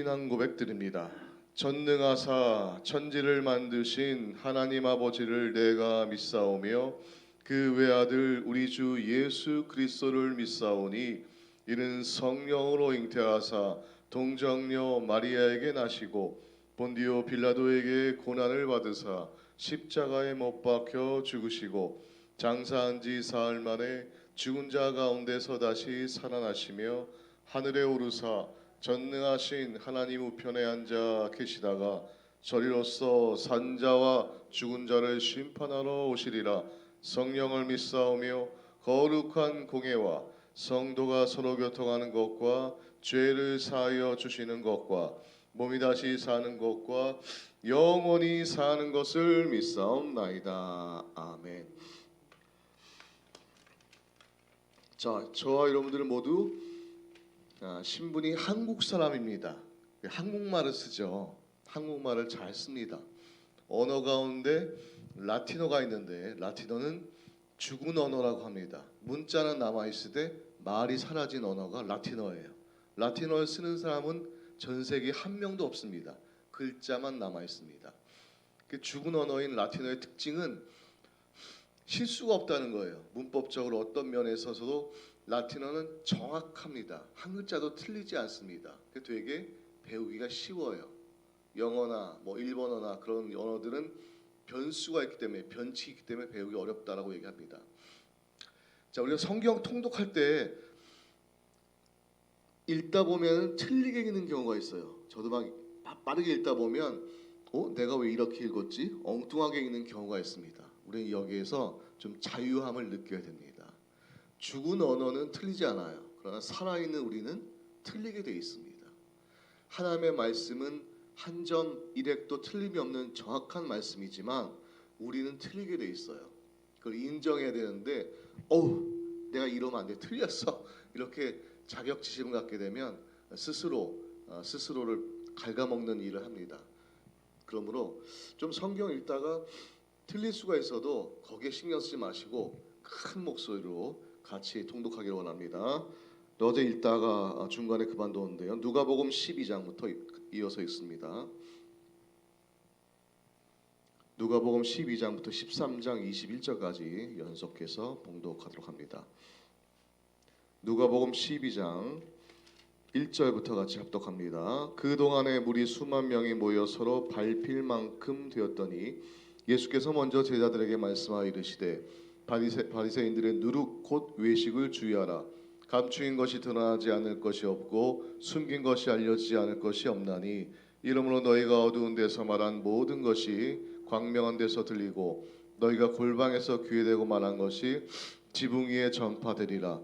신앙 고백드립니다. 전능하사 천지를 만드신 하나님 아버지를 내가 믿사오며 그 외아들 우리 주 예수 그리스도를 믿사오니 이는 성령으로 잉태하사 동정녀 마리아에게 나시고 본디오 빌라도에게 고난을 받으사 십자가에 못 박혀 죽으시고 장사한 지 사흘 만에 죽은 자 가운데서 다시 살아나시며 하늘에 오르사 전능하신 하나님 우편에 앉아 계시다가 저리로서 산자와 죽은 자를 심판하러 오시리라. 성령을 믿사오며 거룩한 공예와 성도가 서로 교통하는 것과 죄를 사하여 주시는 것과 몸이 다시 사는 것과 영원히 사는 것을 믿사옵나이다. 아멘. 자, 저와 여러분들은 모두 신분이 한국 사람입니다. 한국말을 쓰죠. 한국말을 잘 씁니다. 언어 가운데 라틴어가 있는데 라틴어는 죽은 언어라고 합니다. 문자는 남아있으되 말이 사라진 언어가 라틴어예요. 라틴어를 쓰는 사람은 전 세계에 한 명도 없습니다. 글자만 남아있습니다. 죽은 언어인 라틴어의 특징은 실수가 없다는 거예요. 문법적으로 어떤 면에 있어서도 라틴어는 정확합니다. 한 글자도 틀리지 않습니다. 되게 배우기가 쉬워요. 영어나 일본어나 그런 언어들은 변수가 있기 때문에 변칙이 있기 때문에 배우기 어렵다라고 얘기합니다. 자, 우리가 성경 통독할 때 읽다 보면 틀리게 읽는 경우가 있어요. 저도 막 빠르게 읽다 보면 내가 왜 이렇게 읽었지? 엉뚱하게 읽는 경우가 있습니다. 우리는 여기에서 좀 자유함을 느껴야 됩니다. 죽은 언어는 틀리지 않아요. 그러나 살아있는 우리는 틀리게 돼 있습니다. 하나님의 말씀은 한 점 일획도 틀림이 없는 정확한 말씀이지만 우리는 틀리게 돼 있어요. 그걸 인정해야 되는데 내가 이러면 안 돼. 틀렸어. 이렇게 자격지심을 갖게 되면 스스로를 갉아먹는 일을 합니다. 그러므로 좀 성경 읽다가 틀릴 수가 있어도 거기에 신경 쓰지 마시고 큰 목소리로 같이 통독하기를 원합니다. 어제 읽다가 중간에 그만뒀는데요. 누가복음 12장부터 이어서 읽습니다. 누가복음 12장부터 13장 21절까지 연속해서 봉독하도록 합니다. 누가복음 12장 1절부터 같이 합독합니다. 그동안에 무리 수만 명이 모여 서로 밟힐 만큼 되었더니 예수께서 먼저 제자들에게 말씀하여 이르시되 바리새인들의 누룩 곧 외식을 주의하라. 감추인 것이 드러나지 않을 것이 없고 숨긴 것이 알려지지 않을 것이 없나니 이러므로 너희가 어두운 데서 말한 모든 것이 광명한 데서 들리고 너희가 골방에서 귀에 대고 말한 것이 지붕 위에 전파되리라.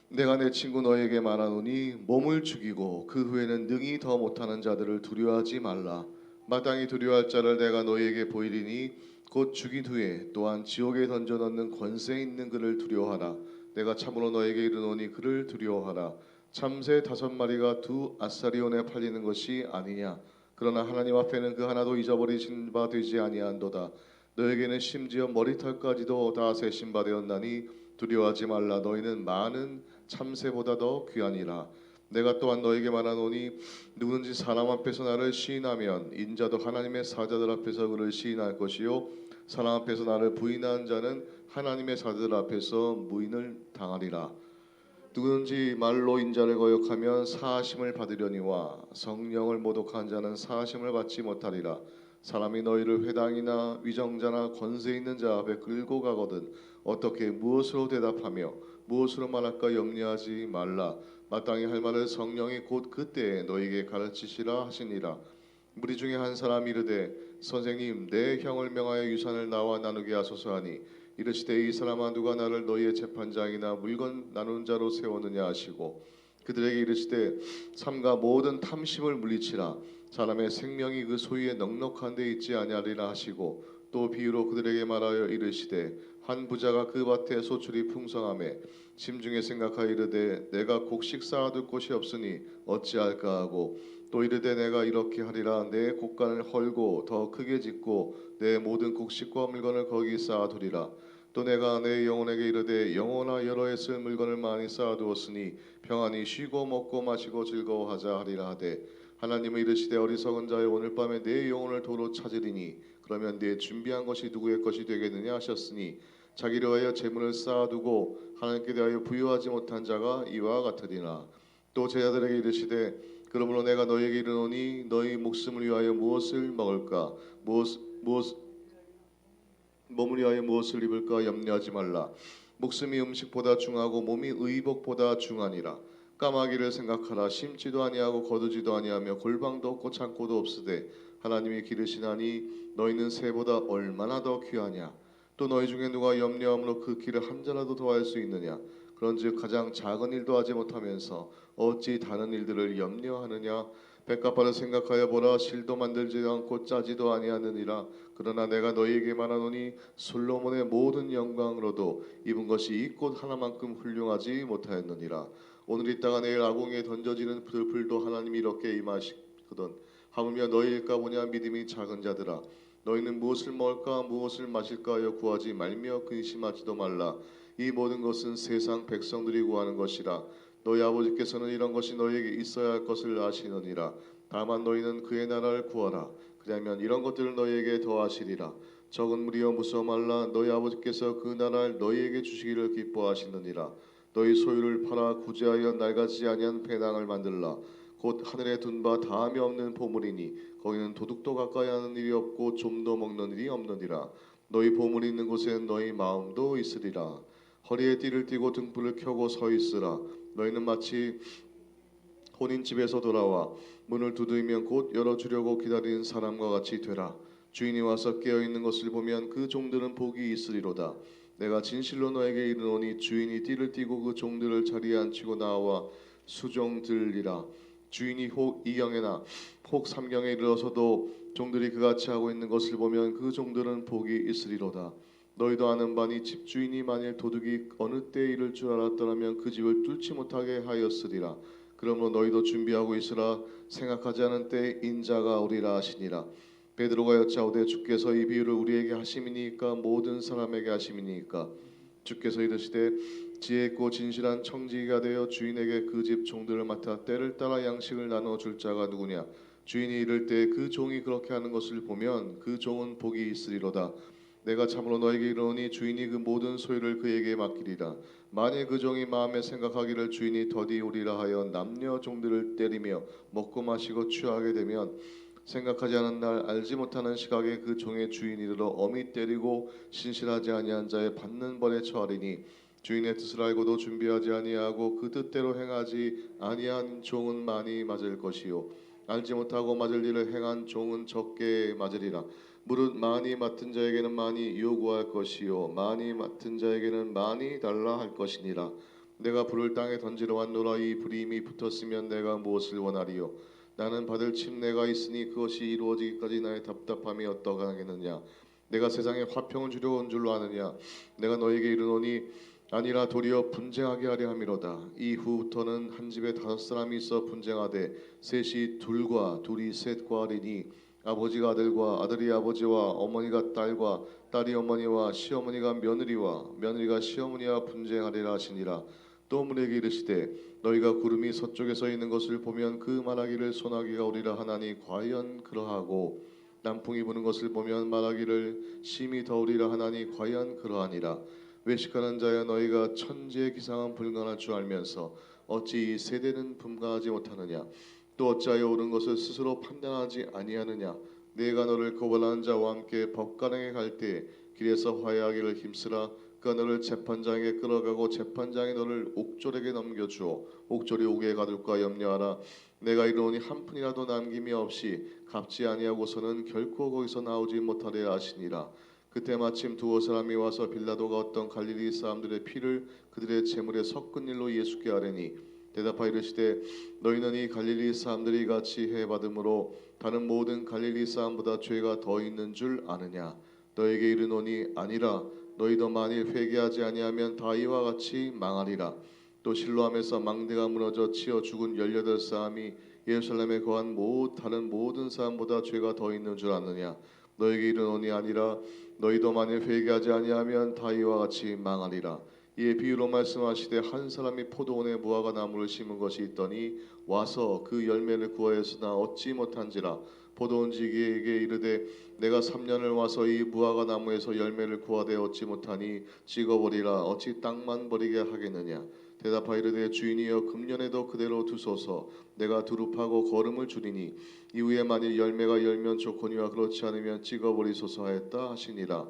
내가 내 친구 너희에게 말하노니 몸을 죽이고 그 후에는 능히 더 못하는 자들을 두려워하지 말라. 마땅히 두려워할 자를 내가 너희에게 보이리니 곧 죽인 후에 또한 지옥에 던져 넣는 권세 있는 그를 두려워하라. 내가 참으로 너에게 이르노니 그를 두려워하라. 참새 5마리가 2 아사리온에 팔리는 것이 아니냐. 그러나 하나님 앞에는 그 하나도 잊어버리신 바 되지 아니한도다. 너에게는 심지어 머리털까지도 다 세신 바 되었나니 두려워하지 말라. 너희는 많은 참새보다 더 귀하니라. 내가 또한 너에게 말하노니 누구든지 사람 앞에서 나를 시인하면 인자도 하나님의 사자들 앞에서 그를 시인할 것이요 사람 앞에서 나를 부인하는 자는 하나님의 사자들 앞에서 무인을 당하리라. 누구든지 말로 인자를 거역하면 사하심을 받으려니와 성령을 모독한 자는 사하심을 받지 못하리라. 사람이 너희를 회당이나 위정자나 권세 있는 자 앞에 끌고 가거든 어떻게 무엇으로 대답하며 무엇으로 말할까 염려하지 말라. 마땅히 할 말을 성령이 곧 그때에 너희에게 가르치시라 하시니라. 무리 중에 한 사람이 이르되 선생님 내 형을 명하여 유산을 나와 나누게 하소서 하니 이르시되 이 사람아 누가 나를 너희의 재판장이나 물건 나누는 자로 세웠느냐 하시고 그들에게 이르시되 삼가 모든 탐심을 물리치라. 사람의 생명이 그 소유에 넉넉한 데 있지 아니하리라 하시고 또 비유로 그들에게 말하여 이르시되 한 부자가 그 밭에 소출이 풍성하매 심중에 생각하여 이르되 내가 곡식 쌓아둘 곳이 없으니 어찌할까 하고 또 이르되 내가 이렇게 하리라. 내 곡간을 헐고 더 크게 짓고 내 모든 곡식과 물건을 거기 쌓아두리라. 또 내가 내 영혼에게 이르되 영혼아 여러 해 쓸 물건을 많이 쌓아두었으니 평안히 쉬고 먹고 마시고 즐거워하자 하리라 하되 하나님은 이르시되 어리석은 자여 오늘 밤에 내 영혼을 도로 찾으리니 그러면 네 준비한 것이 누구의 것이 되겠느냐 하셨으니 자기를 위하여 재물을 쌓아두고 하나님께 대하여 부유하지 못한 자가 이와 같으리라. 또 제자들에게 이르시되 그러므로 내가 너희에게 이르노니 너희 목숨을 위하여 무엇을 먹을까 무엇 몸을 위하여 무엇을 입을까 염려하지 말라. 목숨이 음식보다 중하고 몸이 의복보다 중하니라. 까마귀를 생각하라. 심지도 아니하고 거두지도 아니하며 골방도 없고 창고도 없으되 하나님이 기르시나니 너희는 새보다 얼마나 더 귀하냐. 또 너희 중에 누가 염려함으로 그 길을 한 자라도 더할 수 있느냐. 그런즉 가장 작은 일도 하지 못하면서 어찌 다른 일들을 염려하느냐. 백합화를 생각하여 보라. 실도 만들지 않고 짜지도 아니하느니라. 그러나 내가 너희에게 말하노니 솔로몬의 모든 영광으로도 입은 것이 이 꽃 하나만큼 훌륭하지 못하였느니라. 오늘 있다가 내일 아궁이에 던져지는 불도 하나님이 이렇게 임하시거든. 하물며 너희일까 보냐. 믿음이 작은 자들아, 너희는 무엇을 먹을까 무엇을 마실까 하여 구하지 말며 근심하지도 말라. 이 모든 것은 세상 백성들이 구하는 것이라. 너희 아버지께서는 이런 것이 너희에게 있어야 할 것을 아시느니라. 다만 너희는 그의 나라를 구하라. 그러면 이런 것들을 너희에게 더하시리라. 적은 무리여 무서워 말라. 너희 아버지께서 그 나라를 너희에게 주시기를 기뻐하시느니라. 너희 소유를 팔아 구제하여 낡아지지 아니한 배당을 만들라. 곧 하늘에 둔 바 다함이 없는 보물이니 거기는 도둑도 가까이 하는 일이 없고 좀도 먹는 일이 없느니라. 너희 보물이 있는 곳에 너희 마음도 있으리라. 허리에 띠를 띠고 등불을 켜고 서 있으라. 너희는 마치 혼인집에서 돌아와 문을 두드리면 곧 열어주려고 기다리는 사람과 같이 되라. 주인이 와서 깨어있는 것을 보면 그 종들은 복이 있으리로다. 내가 진실로 너에게 이르노니 주인이 띠를 띠고 그 종들을 자리에 앉히고 나와 수종들리라. 주인이 혹 이경에나 혹 삼경에 이르러서도 종들이 그같이 하고 있는 것을 보면 그 종들은 복이 있으리로다. 너희도 아는 바니 집주인이 만일 도둑이 어느 때에 이를 줄 알았더라면 그 집을 뚫지 못하게 하였으리라. 그러므로 너희도 준비하고 있으라. 생각하지 않은 때에 인자가 오리라 하시니라. 베드로가 여짜오되 주께서 이 비유를 우리에게 하심이니까 모든 사람에게 하심이니까. 주께서 이르시되 지혜 있고 진실한 청지기가 되어 주인에게 그 집 종들을 맡아 때를 따라 양식을 나눠 줄 자가 누구냐. 주인이 이를 때 그 종이 그렇게 하는 것을 보면 그 종은 복이 있으리로다. 내가 참으로 너에게 이르노니 주인이 그 모든 소유를 그에게 맡기리라. 만일 그 종이 마음에 생각하기를 주인이 더디 오리라 하여 남녀 종들을 때리며 먹고 마시고 취하게 되면 생각하지 않은 날 알지 못하는 시각에 그 종의 주인이 이르러 엄히 때리고 신실하지 아니한 자의 받는 벌에 처하리니 주인의 뜻을 알고도 준비하지 아니하고 그 뜻대로 행하지 아니한 종은 많이 맞을 것이요 알지 못하고 맞을 일을 행한 종은 적게 맞으리라. 무릇 많이 맡은 자에게는 많이 요구할 것이요 많이 맡은 자에게는 많이 달라 할 것이니라. 내가 불을 땅에 던지러 왔노라. 이 불이 이미 붙었으면 내가 무엇을 원하리요. 나는 받을 침례가 있으니 그것이 이루어지기까지 나의 답답함이 어떠하겠느냐. 내가 세상에 화평을 주려 온 줄로 아느냐. 내가 너에게 이르노니 아니라 도리어 분쟁하게 하려 함이로다. 이후부터는 한 집에 5사람이 있어 분쟁하되 셋이 둘과 둘이 셋과 하리니 아버지가 아들과 아들이 아버지와 어머니가 딸과 딸이 어머니와 시어머니가 며느리와 며느리가 시어머니와 분쟁하리라 하시니라. 또 문에게 이르시되 너희가 구름이 서쪽에서 있는 것을 보면 그 말하기를 소나기가 오리라 하나니 과연 그러하고 남풍이 부는 것을 보면 말하기를 심히 더우리라 하나니 과연 그러하니라. 외식하는 자여 너희가 천지의 기상은 불가능할 줄 알면서 어찌 이 세대는 분간하지 못하느냐. 또 어찌하여 옳은 것을 스스로 판단하지 아니하느냐. 내가 너를 거벌하는 자와 함께 법관에게 갈 때 길에서 화해하기를 힘쓰라. 그가 너를 재판장에게 끌어가고 재판장이 너를 옥졸에게 넘겨주어 옥졸이 옥에 가둘까 염려하라. 내가 이르노니 한 푼이라도 남김이 없이 갚지 아니하고서는 결코 거기서 나오지 못하리라 하시니라. 그때 마침 두어 사람이 와서 빌라도가 어떤 갈릴리 사람들의 피를 그들의 제물에 섞은 일로 예수께 아뢰니 대답하여 이르시되 너희는 이 갈릴리 사람들이 같이 해받음으로 다른 모든 갈릴리 사람보다 죄가 더 있는 줄 아느냐. 너에게 이르노니 아니라. 너희도 만일 회개하지 아니하면 다 이와 같이 망하리라. 또 실로암에서 망대가 무너져 치어 죽은 18사람이 예루살렘에 거한 다른 모든 사람보다 죄가 더 있는 줄 아느냐. 너에게 이르노니 아니라. 너희도 만일 회개하지 아니하면 다 이와 같이 망하리라. 이에 비유로 말씀하시되 한 사람이 포도원에 무화과 나무를 심은 것이 있더니 와서 그 열매를 구하였으나 얻지 못한지라 포도원 지기에게 이르되 내가 3년을 와서 이 무화과 나무에서 열매를 구하되 얻지 못하니 찍어버리라 어찌 땅만 버리게 하겠느냐. 대답하이르되 주인이여 금년에도 그대로 두소서. 내가 두릅하고 거름을 줄이니 이후에 만일 열매가 열면 좋거니와 그렇지 않으면 찍어버리소서 하였다 하시니라.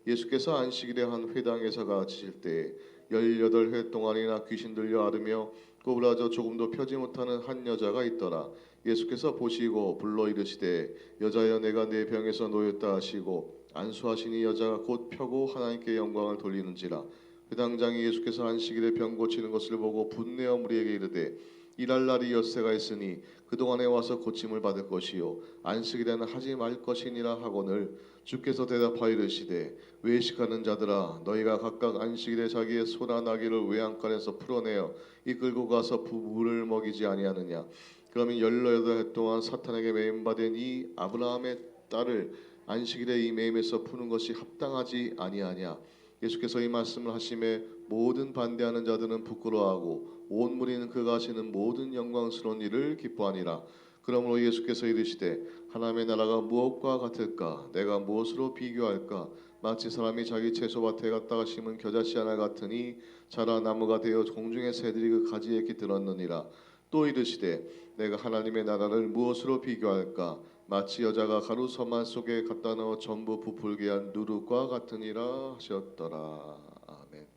예수께서 안식일에 한 회당에서 가르치실 때에 18회 동안이나 귀신 들려 앓으며 꼬부라져 조금도 펴지 못하는 한 여자가 있더라. 예수께서 보시고 불러 이르시되 여자여 내가 내 병에서 놓였다 하시고 안수하시니 여자가 곧 펴고 하나님께 영광을 돌리는지라. 회당장이 예수께서 안식일에 병 고치는 것을 보고 분내어 무리에게 이르되 일할 날이 엿새가 있으니 그동안에 와서 고침을 받을 것이요 안식일에는 하지 말 것이니라 하거늘 주께서 대답하이르시되 외식하는 자들아 너희가 각각 안식일에 자기의 소나 나귀를 외양간에서 풀어내어 이끌고 가서 부부를 먹이지 아니하느냐. 그러면 18해 동안 사탄에게 매임받은 이 아브라함의 딸을 안식일에 이 매임에서 푸는 것이 합당하지 아니하냐. 예수께서 이 말씀을 하심에 모든 반대하는 자들은 부끄러워하고 온 무리는 그가 하시는 모든 영광스러운 일을 기뻐하니라. 그러므로 예수께서 이르시되 하나님의 나라가 무엇과 같을까? 내가 무엇으로 비교할까? 마치 사람이 자기 채소밭에 갔다가 심은 겨자씨 하나 같으니 자라 나무가 되어 공중의 새들이 그 가지에 깃들었느니라. 또 이르시되 내가 하나님의 나라를 무엇으로 비교할까? 마치 여자가 가루 서말 속에 갖다 넣어 전부 부풀게 한 누룩과 같으니라 하셨더라. 아멘.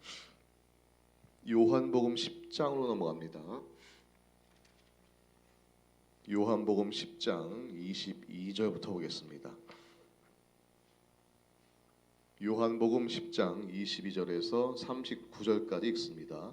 요한복음 10장으로 넘어갑니다. 요한복음 10장 22절부터 보겠습니다. 요한복음 10장 22절에서 39절까지 읽습니다.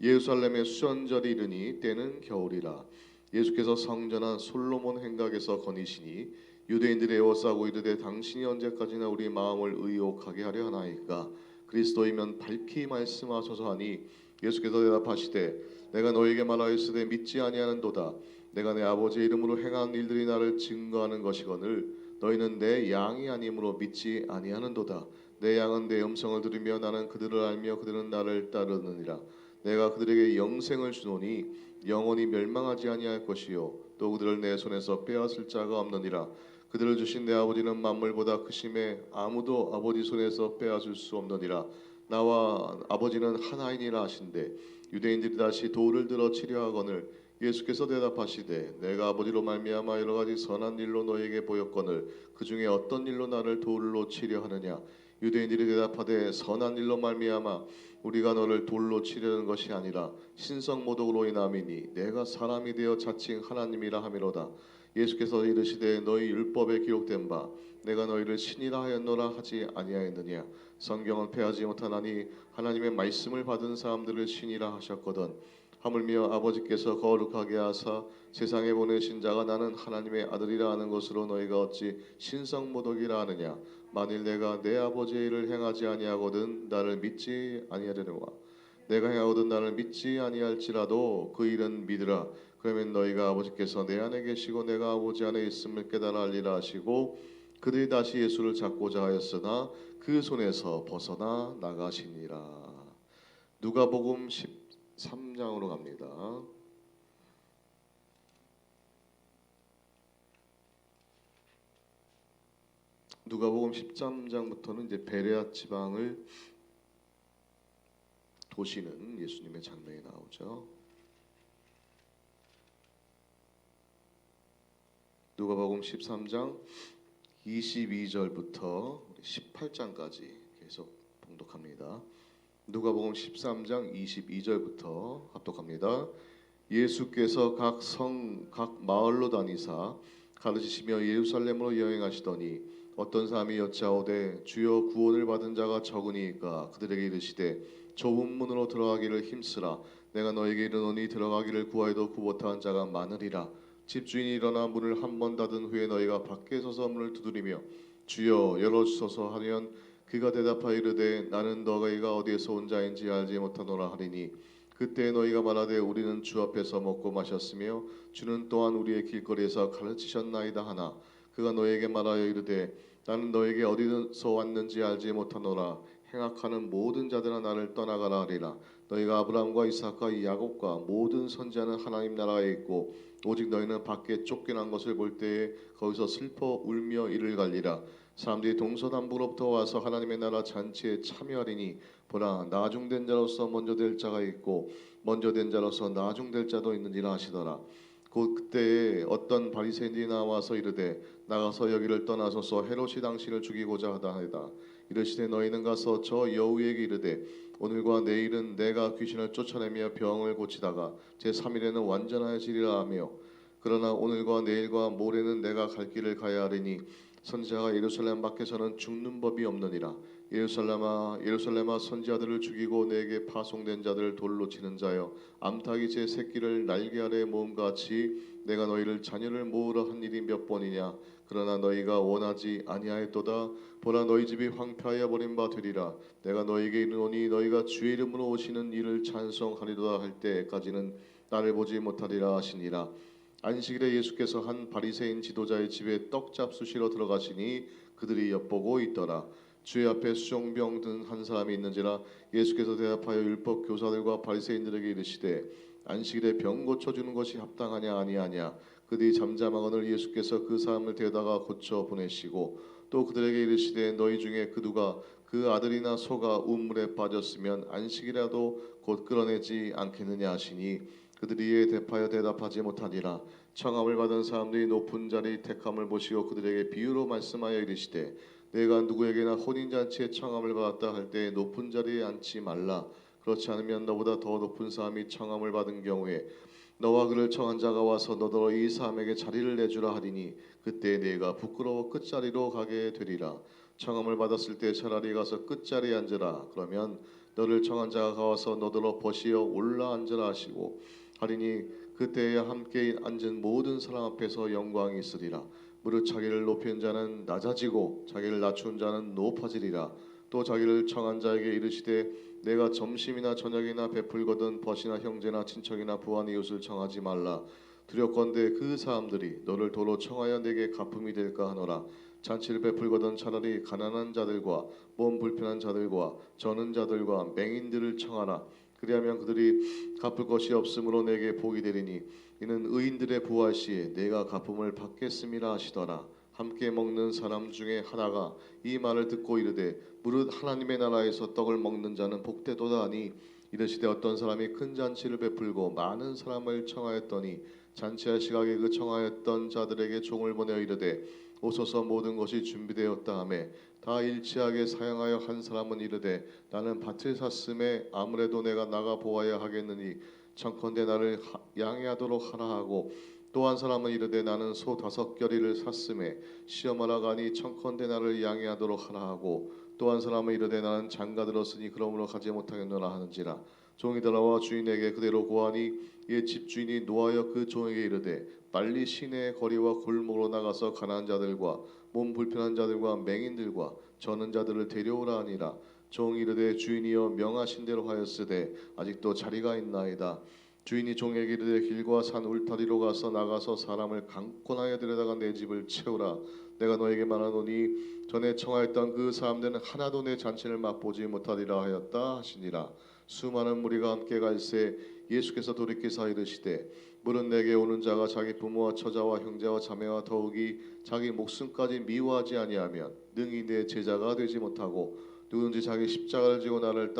예루살렘의 수전절이 이르니 때는 겨울이라. 예수께서 성전한 솔로몬 행각에서 거니시니 유대인들이 에워싸고 이르되 당신이 언제까지나 우리 마음을 의혹하게 하려 하나이까. 그리스도이면 밝히 말씀하소서 하니 예수께서 대답하시되 내가 너에게 말하였으되 믿지 아니하는도다. 내가 내 아버지의 이름으로 행한 일들이 나를 증거하는 것이거늘 너희는 내 양이 아니므로 믿지 아니하는도다. 내 양은 내 음성을 들으며 나는 그들을 알며 그들은 나를 따르느니라. 내가 그들에게 영생을 주노니 영원히 멸망하지 아니할 것이요 또 그들을 내 손에서 빼앗을 자가 없느니라. 그들을 주신 내 아버지는 만물보다 크심에 아무도 아버지 손에서 빼앗을 수 없느니라. 나와 아버지는 하나이니라 하신대 유대인들이 다시 돌을 들어 치려 하거늘 예수께서 대답하시되 내가 아버지로 말미암아 여러 가지 선한 일로 너에게 보였거늘 그 중에 어떤 일로 나를 돌로 치려 하느냐. 유대인들이 대답하되 선한 일로 말미암아 우리가 너를 돌로 치려는 것이 아니라 신성모독으로 인함이니 내가 사람이 되어 자칭 하나님이라 하미로다. 예수께서 이르시되 너희 율법에 기록된 바 내가 너희를 신이라 하였노라 하지 아니하였느냐. 성경을 폐하지 못하나니 하나님의 말씀을 받은 사람들을 신이라 하셨거든. 하물며 아버지께서 거룩하게 하사 세상에 보내신 자가 나는 하나님의 아들이라 하는 것으로 너희가 어찌 신성모독이라 하느냐. 만일 내가 내 아버지의 일을 행하지 아니하거든 나를 믿지 아니하려니와 내가 행하거든 나를 믿지 아니할지라도 그 일은 믿으라. 그러면 너희가 아버지께서 내 안에 계시고 내가 아버지 안에 있음을 깨달아 알리라 하시고 그들이 다시 예수를 잡고자 하였으나 그 손에서 벗어나 나가시니라. 누가복음 13장으로 갑니다. 누가복음 13장부터는 이제 베레아 지방을 도시는 예수님의 장면이 나오죠. 누가복음 13장 22절부터 18장까지 계속 봉독합니다. 누가복음 13장 22절부터 합독합니다. 예수께서 각 성, 각 마을로 다니사 가르치시며 예루살렘으로 여행하시더니 어떤 사람이 여짜오되 주여 구원을 받은 자가 적으니까 그들에게 이르시되 좁은 문으로 들어가기를 힘쓰라. 내가 너에게 이르노니 들어가기를 구하여도 구 못한 자가 많으리라. 집주인이 일어나 문을 한 번 닫은 후에 너희가 밖에 서서 문을 두드리며 주여 열어주소서 하면 그가 대답하여 이르되 나는 너희가 어디에서 온 자인지 알지 못하노라 하리니 그때 너희가 말하되 우리는 주 앞에서 먹고 마셨으며 주는 또한 우리의 길거리에서 가르치셨나이다 하나 그가 너에게 말하여 이르되 나는 너에게 어디서 왔는지 알지 못하노라. 행악하는 모든 자들아 나를 떠나가라 하리라. 너희가 아브라함과 이삭과 야곱과 모든 선지자는 하나님 나라에 있고 오직 너희는 밖에 쫓겨난 것을 볼 때에 거기서 슬퍼 울며 이를 갈리라. 사람들이 동서남북으로부터 와서 하나님의 나라 잔치에 참여하리니 보라 나중된 자로서 먼저 될 자가 있고 먼저 된 자로서 나중될 자도 있느니라 하시더라. 곧 그때에 어떤 바리새인들이 나와서 이르되 나가서 여기를 떠나소서 헤롯이 당신을 죽이고자 하다하다. 이르시되 너희는 가서 저 여우에게 이르되 오늘과 내일은 내가 귀신을 쫓아내며 병을 고치다가 제 3일에는 완전하여지리라 하며 그러나 오늘과 내일과 모레는 내가 갈 길을 가야 하리니 선지자가 예루살렘 밖에서는 죽는 법이 없느니라. 예루살렘아 예루살렘아 선지자들을 죽이고 내게 파송된 자들을 돌로 치는 자여 암탉이 제 새끼를 날개 아래 모음같이 내가 너희를 자녀를 모으러 한 일이 몇 번이냐. 그러나 너희가 원하지 아니하였도다. 보라 너희 집이 황폐하여 버린 바 되리라. 내가 너희에게 이르노니 너희가 주의 이름으로 오시는 이를 찬송하리로다 할 때까지는 나를 보지 못하리라 하시니라. 안식일에 예수께서 한 바리새인 지도자의 집에 떡 잡수시러 들어가시니 그들이 엿보고 있더라. 주의 앞에 수종병 든 한 사람이 있는지라. 예수께서 대답하여 율법 교사들과 바리새인들에게 이르시되 안식일에 병 고쳐주는 것이 합당하냐 아니하냐. 그들이 잠잠하거늘 예수께서 그 사람을 데려다가 고쳐 보내시고 또 그들에게 이르시되 너희 중에 그 누가 그 아들이나 소가 우물에 빠졌으면 안식이라도 곧 끌어내지 않겠느냐 하시니 그들이 이에 대하여 대답하지 못하니라. 청함을 받은 사람들이 높은 자리 택함을 보시고 그들에게 비유로 말씀하여 이르시되 내가 누구에게나 혼인잔치에 청함을 받았다 할 때 높은 자리에 앉지 말라. 그렇지 않으면 너보다 더 높은 사람이 청함을 받은 경우에 너와 그를 청한 자가 와서 너더러 이 사람에게 자리를 내주라 하리니 그때 네가 부끄러워 끝자리로 가게 되리라. 청함을 받았을 때 차라리 가서 끝자리에 앉으라. 그러면 너를 청한 자가 와서 너더러 버시어 올라 앉으라 하시고 하리니 그때에 함께 앉은 모든 사람 앞에서 영광이 있으리라. 무릇 자기를 높인 자는 낮아지고 자기를 낮춘 자는 높아지리라. 또 자기를 청한 자에게 이르시되 내가 점심이나 저녁이나 베풀거든 벗이나 형제나 친척이나 부한 이웃을 청하지 말라. 두렵건대 그 사람들이 너를 도로 청하여 내게 갚음이 될까 하노라. 잔치를 베풀거든 차라리 가난한 자들과 몸 불편한 자들과 저는 자들과 맹인들을 청하라. 그리하면 그들이 갚을 것이 없으므로 내게 복이 되리니 이는 의인들의 부활 시에 내가 갚음을 받겠음이라 하시더라. 함께 먹는 사람 중에 하나가 이 말을 듣고 이르되 무릇 하나님의 나라에서 떡을 먹는 자는 복되도다 하니 이르시되 어떤 사람이 큰 잔치를 베풀고 많은 사람을 청하였더니 잔치할 시각에 그 청하였던 자들에게 종을 보내어 이르되 오소서 모든 것이 준비되었다 하매 다 일치하게 사양하여 한 사람은 이르되 나는 밭을 샀음에 아무래도 내가 나가 보아야 하겠느니 청컨대 나를 양해하도록 하라 하고 또 한 사람은 이르되 나는 소 5겨리를 샀음에 시험하러 가니 청컨대 나를 양해하도록 하라 하고 또 한 사람은 이르되 나는 장가 들었으니 그러므로 가지 못하겠노라 하는지라. 종이 돌아와 주인에게 그대로 고하니 이에 집주인이 노하여 그 종에게 이르되 빨리 시내의 거리와 골목으로 나가서 가난한 자들과 몸 불편한 자들과 맹인들과 저는 자들을 데려오라 하니라. 종이 이르되 주인이여 명하신 대로 하였으되 아직도 자리가 있나이다. 주인이 종에게 이르되 길과 산 울타리로 가서 나가서 사람을 강권하여 데려다가 내 집을 채우라. 내가 너에게 말하노니 전에 청하였던 그 사람들은 하나도 내 잔치를 맛보지 못하리라 하였다 하시니라. 수많은 무리가 함께 갈새 예수께서 돌이키사 이르시되 물은 내게 오는 자가 자기 부모와 처자와 형제와 자매와 더욱이 자기 목숨까지 미워하지 아니하면 능히 내 제자가 되지 못하고 누구든지 자기 십자가를 지고 나를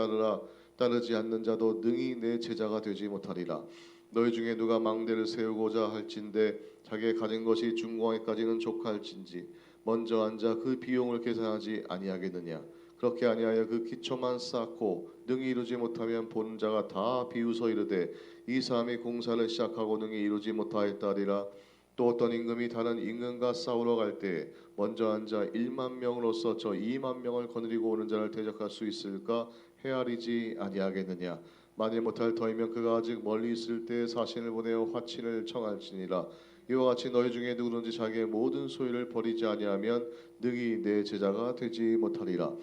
따르지 않는 자도 능히 내 제자가 되지 못하리라. 너희 중에 누가 망대를 세우고자 할진대 자기의 가진 것이 중공에까지는 족할진지 먼저 앉아 그 비용을 계산하지 아니하겠느냐. 그렇게 아니하여 그 기초만 쌓고 능히 이루지 못하면 보는 자가 다 비웃어 이르되 이 사람이 공사를 시작하고 능히 이루지 못하였다리라. 또 어떤 임금이 다른 임금과 싸우러 갈 때 먼저 앉아 1만 명으로서 저 2만 명을 거느리고 오는 자를 대적할 수 있을까 헤아리지 아니하겠느냐. 만일 못할 터이면 그가 아직 멀리 있을 때 사신을 보내어 화친을 청할지니라. 이와 같이 너희 중에 누구든지 자기의 모든 소유를 버리지 아니하면 능히 내 제자가 되지 못하리라.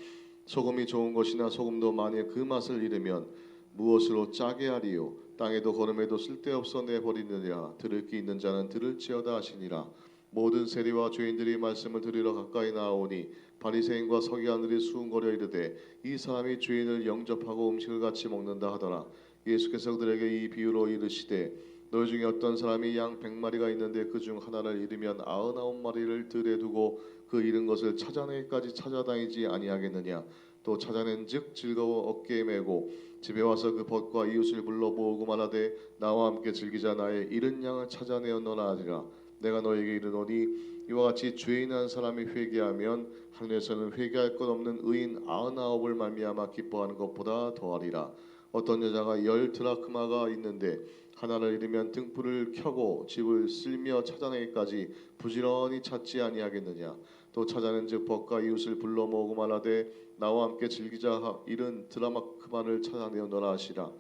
소금이 좋은 것이나 소금도 만일 그 맛을 잃으면 무엇으로 짜게 하리요. 땅에도 거름에도 쓸데없어 내버리느냐. 들을 귀 있는 자는 들을지어다 하시니라. 모든 세리와 죄인들이 말씀을 들으러 가까이 나오니 바리새인과 서기관들이 수군거려 이르되 이 사람이 죄인을 영접하고 음식을 같이 먹는다 하더라. 예수께서 그들에게 이 비유로 이르시되 너희 중에 어떤 사람이 양 100마리가 있는데 그 중 하나를 잃으면 99마리를 들에 두고 그 잃은 것을 찾아내기까지 찾아다니지 아니하겠느냐. 또 찾아낸즉 즐거워 어깨에 메고 집에 와서 그 벗과 이웃을 불러 모으고 말하되 나와 함께 즐기자. 나의 잃은 양을 찾아내었노라 하리라. 내가 너에게 이르노니 이와 같이 죄인 한 사람이 회개하면 하늘에서는 회개할 것 없는 의인 99을 말미암아 기뻐하는 것보다 더하리라. 어떤 여자가 10드라크마가 있는데 하나를 잃으면 등불을 켜고 집을 쓸며 찾아내기까지 부지런히 찾지 아니하겠느냐. 또 찾아낸즉 벗과 이웃을 불러 모으고 말하되 나와 함께 즐기자. 잃은 드라크마를 찾아내었노라 하시라.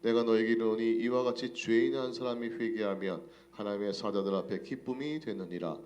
내가 너에게 이르노니 이와 같이 죄인 한 사람이 회개하면 하나님의 사자들 앞에 기쁨이 되느니라.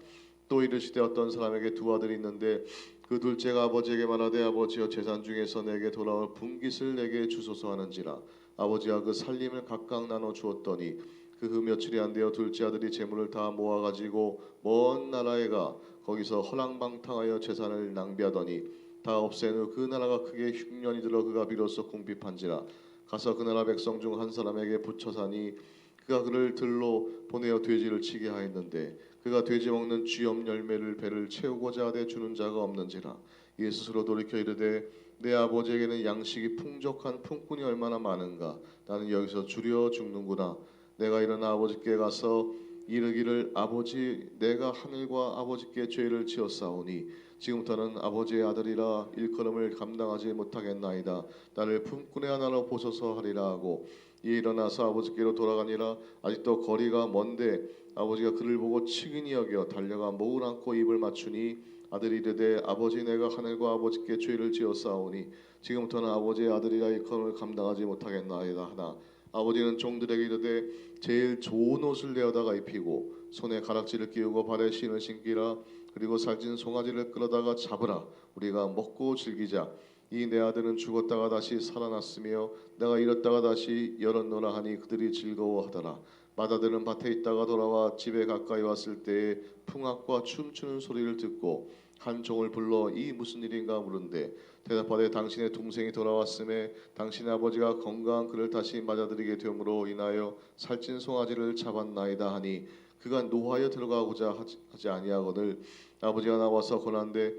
또 이르시되 어떤 사람에게 두 아들이 있는데 그 둘째가 아버지에게 말하되 아버지여 재산 중에서 내게 돌아올 분깃을 내게 주소서 하는지라. 아버지가 그 살림을 각각 나눠 주었더니 그 며칠이 안 되어 둘째 아들이 재물을 다 모아 가지고 먼 나라에 가 거기서 허랑방탕하여 재산을 낭비하더니 다 없앤 후 그 나라가 크게 흉년이 들어 그가 비로소 궁핍한지라. 가서 그 나라 백성 중 한 사람에게 붙여 사니 그가 그를 들로 보내어 돼지를 치게 하였는데 그가 돼지 먹는 쥐염 열매를 배를 채우고자 하되 주는 자가 없는지라. 이에 스스로 돌이켜 이르되 내 아버지에게는 양식이 풍족한 품꾼이 얼마나 많은가. 나는 여기서 주려 죽는구나. 내가 일어나 아버지께 가서 이르기를 아버지 내가 하늘과 아버지께 죄를 지었사오니 지금부터는 아버지의 아들이라 일컬음을 감당하지 못하겠나이다. 나를 품꾼의 하나로 보소서 하리라 하고 이에 일어나서 아버지께로 돌아가니라. 아직도 거리가 먼데 아버지가 그를 보고 측은히 여겨 달려가 목을 안고 입을 맞추니 아들이 이르되 아버지 내가 하늘과 아버지께 죄를 지었사오니 지금부터는 아버지의 아들이라 일컬음을 감당하지 못하겠나이다 하나 아버지는 종들에게 이르되 제일 좋은 옷을 내어다가 입히고 손에 가락지를 끼우고 발에 신을 신기라. 그리고 살찐 송아지를 끌어다가 잡으라. 우리가 먹고 즐기자. 이 내 아들은 죽었다가 다시 살아났으며 내가 잃었다가 다시 열었노라 하니 그들이 즐거워하더라. 맏아들은 밭에 있다가 돌아와 집에 가까이 왔을 때에 풍악과 춤추는 소리를 듣고 한 종을 불러 이 무슨 일인가 물은데 대답하되 당신의 동생이 돌아왔음에 당신의 아버지가 건강한 그를 다시 맞아들이게 되므로 인하여 살찐 송아지를 잡았나이다 하니 그가 노하여 들어가고자 하지 아니하거늘 아버지가 나와서 권한대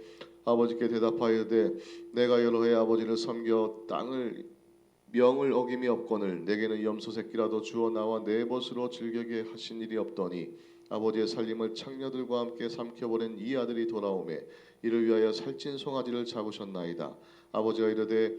아버지께 대답하여되 내가 여러 해 아버지를 섬겨 땅을 명을 어김이 없거늘 내게는 염소 새끼라도 주어 나와 내 벗으로 즐기게 하신 일이 없더니 아버지의 살림을 창녀들과 함께 삼켜버린 이 아들이 돌아오매 이를 위하여 살찐 송아지를 잡으셨나이다. 아버지가 이르되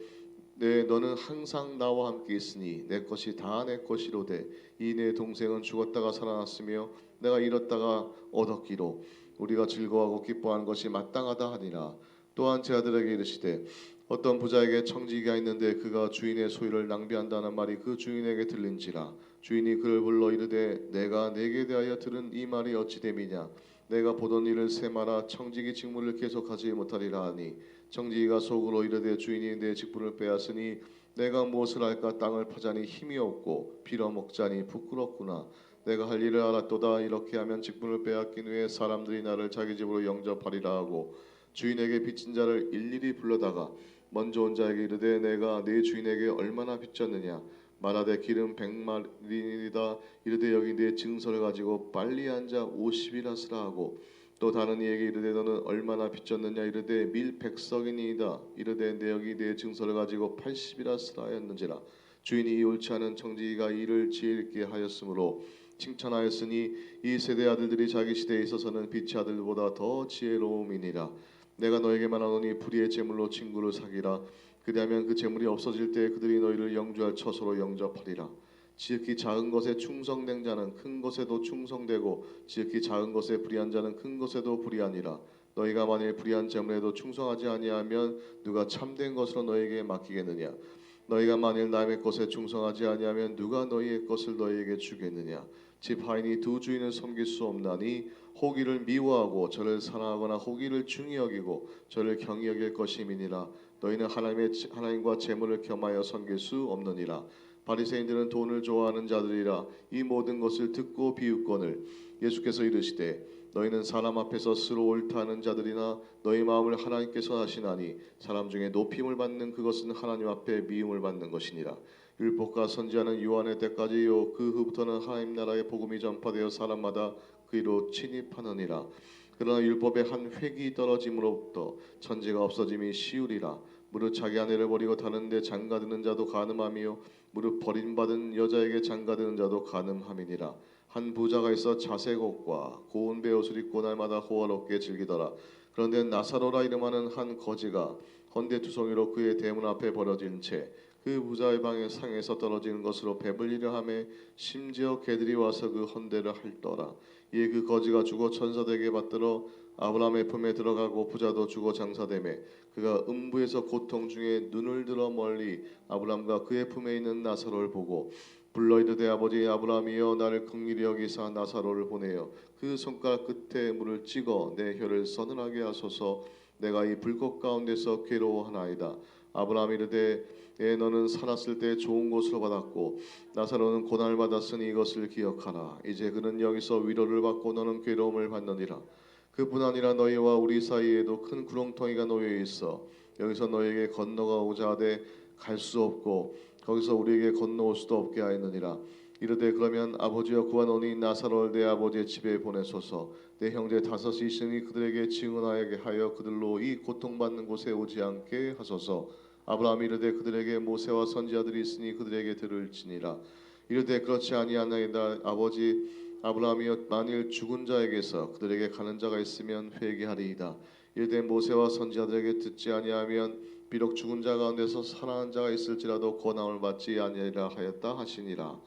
네 너는 항상 나와 함께 있으니 내 것이 다 내 것이로되 이 내 동생은 죽었다가 살아났으며 내가 잃었다가 얻었기로 우리가 즐거워하고 기뻐하는 것이 마땅하다 하니라. 또한 제 아들에게 이르시되 어떤 부자에게 청지기가 있는데 그가 주인의 소유를 낭비한다는 말이 그 주인에게 들린지라. 주인이 그를 불러 이르되 내가 내게 대하여 들은 이 말이 어찌 됨이냐. 내가 보던 일을 세마라 청지기 직무를 계속하지 못하리라 하니 청지기가 속으로 이르되 주인이 내 직분을 빼앗으니 내가 무엇을 할까. 땅을 파자니 힘이 없고 빌어먹자니 부끄럽구나. 내가 할 일을 알았도다. 이렇게 하면 직분을 빼앗긴 후에 사람들이 나를 자기 집으로 영접하리라 하고 주인에게 빚진 자를 일일이 불러다가 먼저 온 자에게 이르되 내가 네 주인에게 얼마나 빚졌느냐. 말하되 기름 100마리이다. 이르되 여기 네 증서를 가지고 빨리 앉아 50이나 쓰라 하고 또 다른 이에게 이르되 너는 얼마나 빚졌느냐. 이르되 밀 100석이니이다. 이르되 내 여기 네 증서를 가지고 80이나 쓰라 하였는지라. 주인이 이 옳지 않은 청지기가 일을 지혜있게 하였으므로 칭찬하였으니 이 세대 아들들이 자기 시대에 있어서는 빛의 아들보다 더 지혜로움이니라. 내가 너에게 말하노니 불의의 재물로 친구를 사귀라. 그리하면 그 재물이 없어질 때 그들이 너희를 영주할 처소로 영접하리라. 지극히 작은 것에 충성된 자는 큰 것에도 충성되고 지극히 작은 것에 불의한 자는 큰 것에도 불의하니라. 너희가 만일 불의한 재물에도 충성하지 아니하면 누가 참된 것으로 너희에게 맡기겠느냐. 너희가 만일 남의 것에 충성하지 아니하면 누가 너희의 것을 너희에게 주겠느냐. 집 하인이 두 주인을 섬길 수 없나니 호기를 미워하고 저를 사랑하거나 호기를 중히 여기고 저를 경히 여길 것임이니라. 너희는 하나님과 재물을 겸하여 섬길 수 없느니라. 바리새인들은 돈을 좋아하는 자들이라 이 모든 것을 듣고 비웃거늘 예수께서 이르시되 너희는 사람 앞에서 스스로 옳다는 자들이나 너희 마음을 하나님께서 하시나니 사람 중에 높임을 받는 그것은 하나님 앞에 미움을 받는 것이니라. 율법과 선지자는 요한의 때까지요 그 후부터는 하나님 나라의 복음이 전파되어 사람마다 그리로 침입하느니라. 그러나 율법의 한 획이 떨어짐으로부터 천지가 없어짐이 쉬우리라. 무릇 자기 아내를 버리고 다른 데 장가드는 자도 간음하며 무릇 버림받은 여자에게 장가드는 자도 간음함이니라. 한 부자가 있어 자색 옷과 고운 베옷을 입고 날마다 호화롭게 즐기더라. 그런데 나사로라 이름하는 한 거지가 헌대투성이로 그의 대문 앞에 버려진 채 그 부자의 방의 상에서 떨어지는 것으로 배불리려 하매 심지어 개들이 와서 그 헌대를 핥더라. 이에 그 거지가 죽어 천사들에게 받들어 아브라함의 품에 들어가고 부자도 죽어 장사되매 그가 음부에서 고통 중에 눈을 들어 멀리 아브라함과 그의 품에 있는 나사로를 보고 불러 이르되 아버지 아브라함이여 나를 긍휼히 여기사 나사로를 보내어 그 손가락 끝에 물을 찍어 내 혀를 서늘하게 하소서. 내가 이 불꽃 가운데서 괴로워하나이다. 아브라함이 이르되 너는 살았을 때 좋은 곳으로 받았고 나사로는 고난을 받았으니 이것을 기억하라. 이제 그는 여기서 위로를 받고 너는 괴로움을 받느니라. 그뿐 아니라 너희와 우리 사이에도 큰 구렁텅이가 놓여 있어 여기서 너희에게 건너가고자 하되 갈 수 없고 거기서 우리에게 건너올 수도 없게 하였느니라. 이르되 그러면 아버지여 구하노니 나사로를 내 아버지의 집에 보내소서. 내 형제 다섯이 있으니 그들에게 증언하게 하여 그들로 이 고통받는 곳에 오지 않게 하소서. 아브라함이 이르되 그들에게 모세와 선지자들이 있으니 그들에게 들을지니라. 이르되 그렇지 아니하나이다. 아버지 아브라함이여 만일 죽은 자에게서 그들에게 가는 자가 있으면 회개하리이다. 이르되 모세와 선지자들에게 듣지 아니하면 비록 죽은 자 가운데서 살아난 자가 있을지라도 고난을 받지 아니하리라 하였다 하시니라.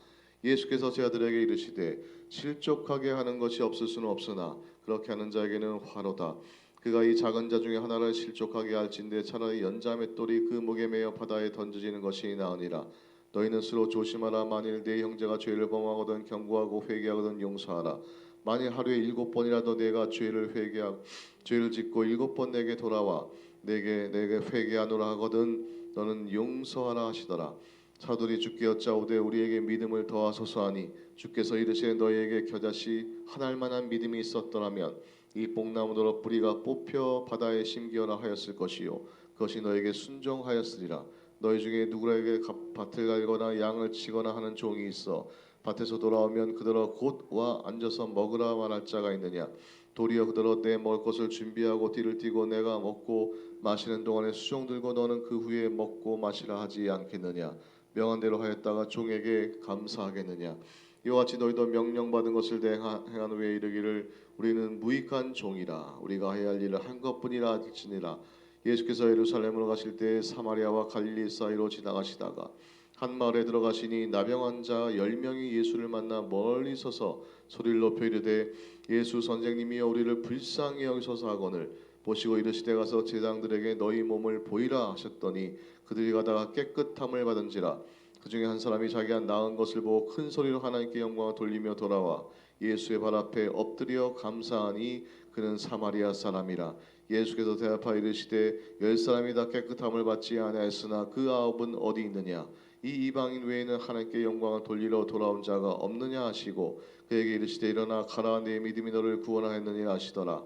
예수께서 제자들에게 이르시되 실족하게 하는 것이 없을 수는 없으나 그렇게 하는 자에게는 화로다. 그가 이 작은 자 중에 하나를 실족하게 할진대 차라리 연자 맷돌이 그 목에 매어 바다에 던져지는 것이 나으니라. 너희는 스스로 조심하라. 만일 네 형제가 죄를 범하거든 경고하고 회개하거든 용서하라. 만일 하루에 7번이라도 내가 죄를 짓고 7번 내게 돌아와 내게 회개하노라 하거든 너는 용서하라 하시더라. 사도들이 주께 여짜오되 우리에게 믿음을 더하소서 하니 주께서 이르시되 너희에게 겨자씨 한 알만한 믿음이 있었더라면 이 뽕나무더러 뿌리가 뽑혀 바다에 심기어라 하였을 것이요 그것이 너에게 순종하였으리라. 너희 중에 누구에게 밭을 갈거나 양을 치거나 하는 종이 있어 밭에서 돌아오면 그더러 곧 와 앉아서 먹으라 말할 자가 있느냐. 도리어 그더러 내 먹을 것을 준비하고 띠를 띠고 내가 먹고 마시는 동안에 수종 들고 너는 그 후에 먹고 마시라 하지 않겠느냐. 명한 대로 하였다가 종에게 감사하겠느냐. 이와 같이 너희도 명령받은 것을 행한 후에 이르기를 우리는 무익한 종이라. 우리가 해야 할 일을 한 것뿐이라 할지니라. 예수께서 예루살렘으로 가실 때 사마리아와 갈릴리 사이로 지나가시다가 한 마을에 들어가시니 나병 환자 10명이 예수를 만나 멀리 서서 소리를 높여 이르되 예수 선생님이여 우리를 불쌍히 여기소서 하거늘 보시고 이르시되 가서 제장들에게 너희 몸을 보이라 하셨더니 그들이 가다가 깨끗함을 받은지라. 그 중에 한 사람이 자기가 나은 것을 보고 큰 소리로 하나님께 영광을 돌리며 돌아와 예수의 발 앞에 엎드려 감사하니 그는 사마리아 사람이라. 예수께서 대답하여 이르시되 10사람이 다 깨끗함을 받지 아니하였으나 그 9은 어디 있느냐. 이 이방인 외에는 하나님께 영광을 돌리러 돌아온 자가 없느냐 하시고 그에게 이르시되 일어나 가라 네 믿음이 너를 구원하였느니 하시더라.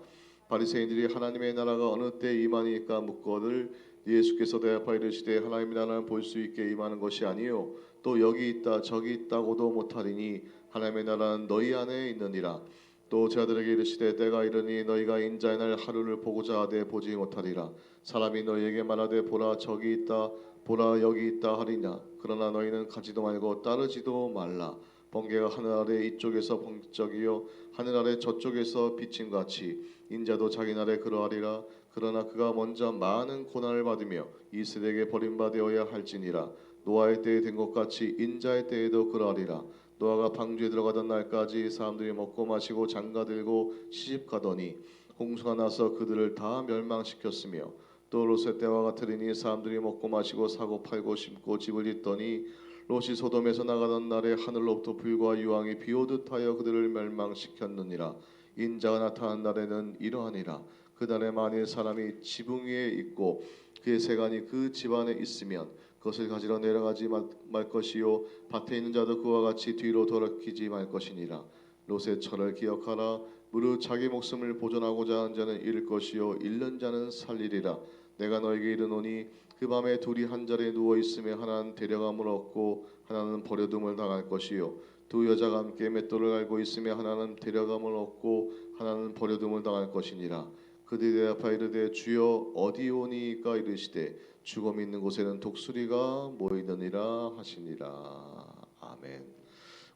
바리새인들이 하나님의 나라가 어느 때 임하니까 묻거늘 예수께서 대답하여 이르시되 하나님의 나라는 볼 수 있게 임하는 것이 아니요 또 여기 있다 저기 있다고도 못하리니 하나님의 나라는 너희 안에 있느니라. 또 제자들에게 이르시되 때가 이르니 너희가 인자의 날 하루를 보고자 하되 보지 못하리라. 사람이 너희에게 말하되 보라 저기 있다 보라 여기 있다 하리냐. 그러나 너희는 가지도 말고 따르지도 말라. 번개가 하늘 아래 이쪽에서 번쩍이요 하늘 아래 저쪽에서 비침 같이 인자도 자기 날에 그러하리라. 그러나 그가 먼저 많은 고난을 받으며 이 세대에게 버림받아야 할지니라. 노아의 때에 된 것 같이 인자의 때에도 그러하리라. 노아가 방주에 들어가던 날까지 사람들이 먹고 마시고 장가들고 시집가더니 홍수가 나서 그들을 다 멸망시켰으며 또 롯의 때와 같으리니 사람들이 먹고 마시고 사고 팔고 심고 집을 짓더니 롯이 소돔에서 나가던 날에 하늘로부터 불과 유황이 비오듯 하여 그들을 멸망시켰느니라. 인자가 나타난 날에는 이러하니라. 그 날에 만일 사람이 지붕 위에 있고 그의 세간이 그 집 안에 있으면 그것을 가지러 내려가지 말 것이요 밭에 있는 자도 그와 같이 뒤로 돌이키지 말 것이니라. 롯의 철을 기억하라. 무릇 자기 목숨을 보존하고자 하는 자는 잃을 것이요 잃는 자는 살리리라. 내가 너에게 이르노니 그 밤에 둘이 한 자리에 누워 있으며 하나는 데려감을 얻고 하나는 버려둠을 당할 것이요 두 여자가 함께 맷돌을 갈고 있으며 하나는 데려감을 얻고 하나는 버려둠을 당할 것이니라. 그들이 대답하여 이르되 주여 어디오니까 이르시되 죽음이 있는 곳에는 독수리가 모이느니라 하시니라. 아멘.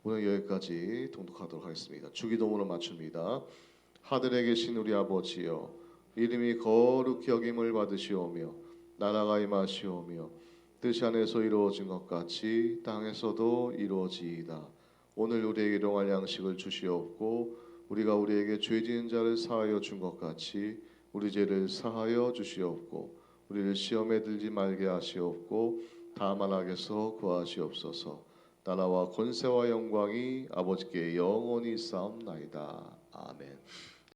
오늘 여기까지 통독하도록 하겠습니다. 주기도문을 마칩니다. 하늘에 계신 우리 아버지여, 이름이 거룩히 여김을 받으시오며 나라가 임하시오며 뜻이 하늘에서 이루어진 것 같이 땅에서도 이루어지이다. 오늘 우리에게 일용할 양식을 주시옵고 우리가 우리에게 죄 지은 자를 사하여 준 것 같이 우리 죄를 사하여 주시옵고 우리를 시험에 들지 말게 하시옵고 다만 악에서 구하시옵소서. 나라와 권세와 영광이 아버지께 영원히 쌓옵나이다. 아멘.